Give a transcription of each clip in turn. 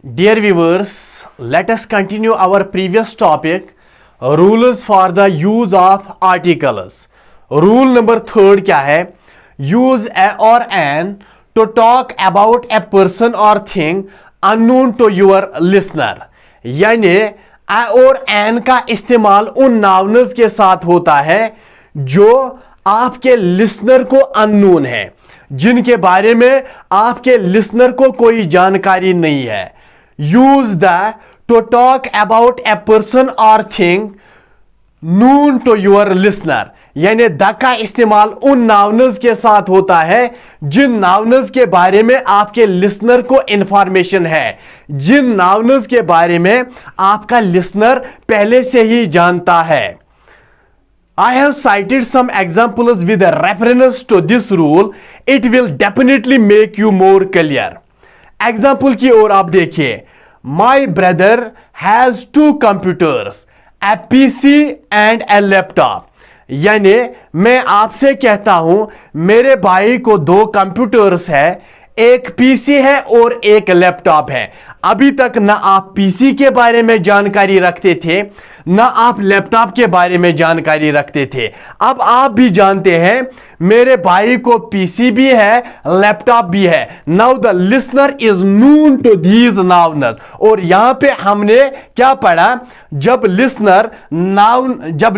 Dear viewers, let us continue our previous topic, rules for the use of articles. Rule number 3 क्या है? Use a or an to talk about a person or thing unknown to your listener. यानी a और an का इस्तेमाल उन nouns के साथ होता है जो आपके लिसनर को अननोन है, जिनके बारे में आपके लिसनर को कोई जानकारी नहीं है. Use the to talk about a person or thing known to your listener. यानी द का इस्तेमाल उन नाउन्स के साथ होता है जिन नाउन्स के बारे में आपके लिसनर को इंफॉर्मेशन है, जिन नाउन्स के बारे में आपका लिसनर पहले से ही जानता है. I have cited some examples with a reference to this rule. It will definitely make you more clear. Example की ओर आप देखिए. My brother has 2 computers, a PC and a laptop. यानी मैं आपसे कहता हूं मेरे भाई को 2 कंप्यूटर्स है, एक पीसी है और एक लैपटॉप है. अभी तक ना आप पीसी के बारे में जानकारी रखते थे, ना आप लैपटॉप के बारे में जानकारी रखते थे. अब आप भी जानते हैं मेरे भाई को पीसी भी है, लैपटॉप भी है. Now the listener is known to these nouns. और यहां पे हमने क्या पढ़ा? जब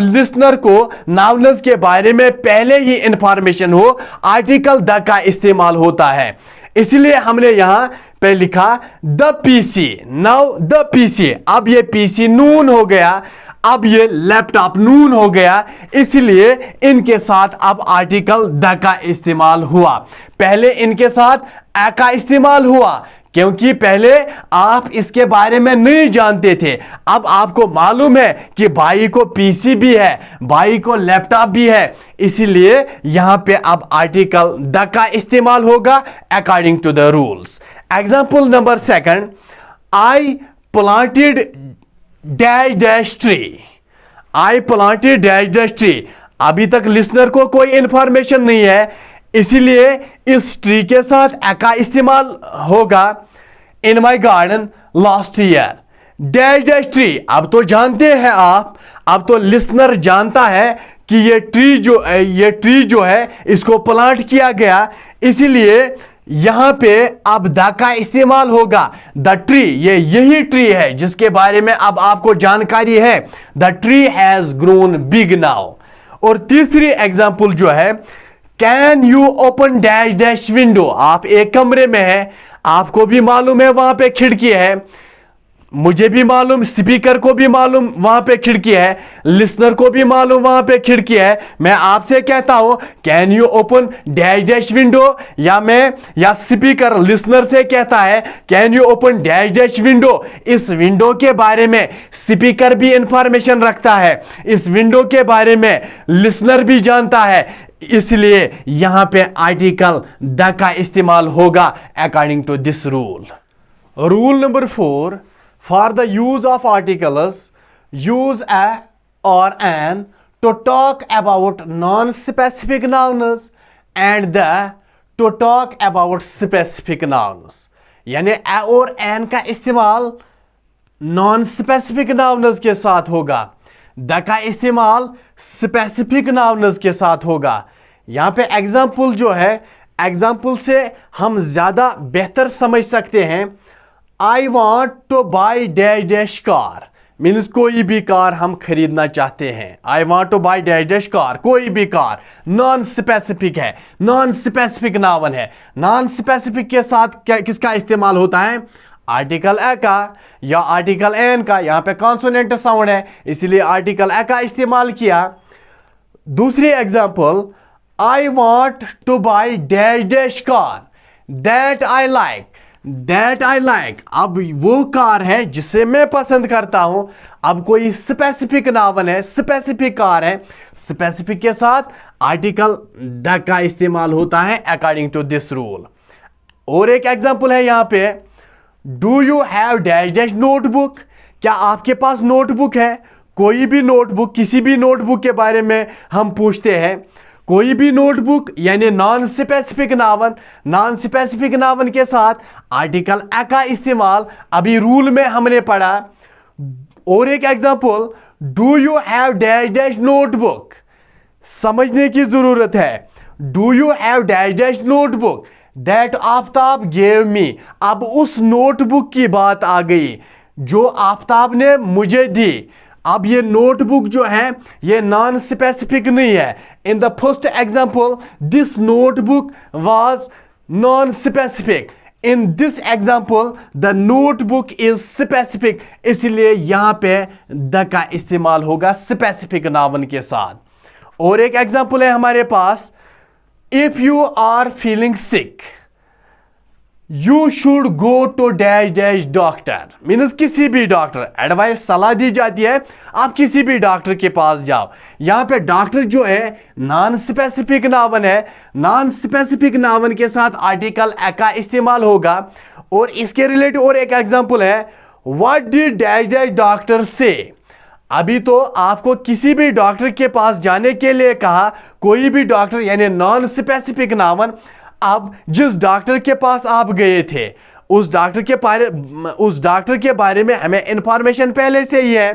लिसनर को नाउन्स के बारे में पहले ही इंफॉर्मेशन हो, आर्टिकल द का इस्तेमाल होता है. इसलिए हमने यहां पे लिखा the PC. Now the PC, अब ये पीसी नून हो गया, अब ये लैपटॉप नून हो गया, इसलिए इनके साथ अब आर्टिकल द का इस्तेमाल हुआ. पहले इनके साथ ए का इस्तेमाल हुआ क्योंकि पहले आप इसके बारे में नहीं जानते थे. अब आपको मालूम है कि भाई को पीसी भी है, भाई को लैपटॉप भी है, इसीलिए यहां पे अब आर्टिकल द का इस्तेमाल होगा according to the rules. Example number 2, I planted dash dash tree. I planted dash dash tree. अभी तक लिसनर को कोई इंफॉर्मेशन नहीं है, इसीलिए इस ट्री के साथ ए का इस्तेमाल होगा. In my garden last year dash dash tree. अब तो जानते हैं आप, अब तो लिसनर जानता है कि ये ट्री जो है इसको प्लांट किया गया, इसीलिए यहां पे अब द का इस्तेमाल होगा. द ट्री, यही ट्री है जिसके बारे में अब आपको जानकारी है. The tree has grown big now. और तीसरी एग्जाम्पल जो है, can you open dash dash window. आप एक कमरे में हैं, आपको भी मालूम है वहां पे खिड़की है, मुझे भी मालूम, स्पीकर को भी मालूम वहां पे खिड़की है, लिसनर को भी मालूम वहां पे खिड़की है. मैं आपसे कहता हूं can you open dash dash window, या स्पीकर लिसनर से कहता है can you open dash dash window. इस विंडो के बारे में स्पीकर भी इंफॉर्मेशन रखता है, इस विंडो के बारे में लिसनर भी जानता है, इसलिए यहां पे आर्टिकल द का इस्तेमाल होगा according to this rule. Rule number 4, for the use of articles, use a or an to talk about non-specific nouns and the to talk about specific nouns. यानी a और an का इस्तेमाल non-specific nouns के साथ होगा, the का इस्तेमाल specific nouns के साथ होगा. यहां पे एग्जाम्पल जो है, एग्जाम्पल से हम ज्यादा बेहतर समझ सकते हैं. I want two by dash dash car means कोई भी कार हम खरीदना चाहते हैं. I want two by dash dash car, कोई भी कार. नॉन स्पेसिफिक है, नॉन स्पेसिफिक नाउन है. नॉन स्पेसिफिक के साथ किसका इस्तेमाल होता है? आर्टिकल ए का या आर्टिकल एन का. यहां पे कॉन्सोनेंट साउंड है, इसलिए आर्टिकल ए का इस्तेमाल किया. दूसरी example, I want to buy dash dash car that I like. That I like, अब वो कार है जिसे मैं पसंद करता हूं. अब कोई स्पेसिफिक नाउन है, स्पेसिफिक कार है, स्पेसिफिक के साथ आर्टिकल द का इस्तेमाल होता है अकॉर्डिंग टू दिस रूल. और एक एग्जांपल है यहां पे, do you have dash dash notebook. क्या आपके पास नोटबुक है? कोई भी नोटबुक, किसी भी नोटबुक के बारे में हम पूछते हैं. कोई भी नोटबुक यानी नॉन स्पेसिफिक नाउन के साथ आर्टिकल ए का इस्तेमाल अभी रूल में हमने पढ़ा। और एक example, do you have dash dash notebook, समझने की जरूरत है। Do you have dash dash notebook that Aftab gave me. अब उस नोटबुक की बात आ गई जो आफ्ताब ने मुझे दी। अब ये नोटबुक जो है ये नॉन स्पेसिफिक नहीं है। In the first example this notebook was non specific, in this example the notebook is specific, इसलिए यहां पे द का इस्तेमाल होगा स्पेसिफिक नाउन के साथ। और एक एग्जांपल है हमारे पास, if you are feeling sick you should go to dash dash doctor, means किसी भी डॉक्टर, एडवाइस सलाह दी जाती है आप किसी भी डॉक्टर के पास जाओ। यहां पे डॉक्टर जो है नॉन स्पेसिफिक नाउन है, नॉन स्पेसिफिक नाउन के साथ आर्टिकल ए का इस्तेमाल होगा। और इसके रिलेटेड और एक एग्जांपल है, what did dash dash doctor से। अभी तो आपको किसी भी डॉक्टर के पास जाने के लिए कहा, कोई भी डॉक्टर यानी नॉन स्पेसिफिक नाउन। अब जिस डॉक्टर के पास आप गए थे उस डॉक्टर के बारे में हमें इंफॉर्मेशन पहले से ही है।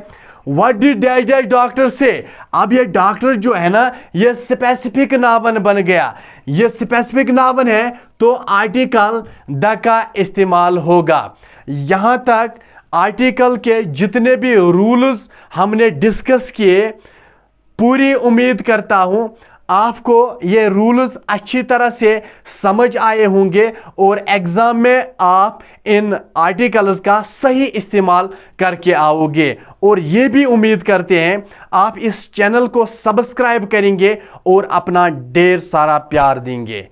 What did dash dash doctor से, अब ये डॉक्टर जो है ना ये स्पेसिफिक नाउन बन गया। ये स्पेसिफिक नाउन है तो आर्टिकल द का इस्तेमाल होगा। यहां तक आर्टिकल के जितने भी रूल्स हमने डिस्कस किए, पूरी उम्मीद करता हूं आपको ये रूल्स अच्छी तरह से समझ आए होंगे और एग्जाम में आप इन आर्टिकल्स का सही इस्तेमाल करके आओगे। और ये भी उम्मीद करते हैं आप इस चैनल को सब्सक्राइब करेंगे और अपना ढेर सारा प्यार देंगे।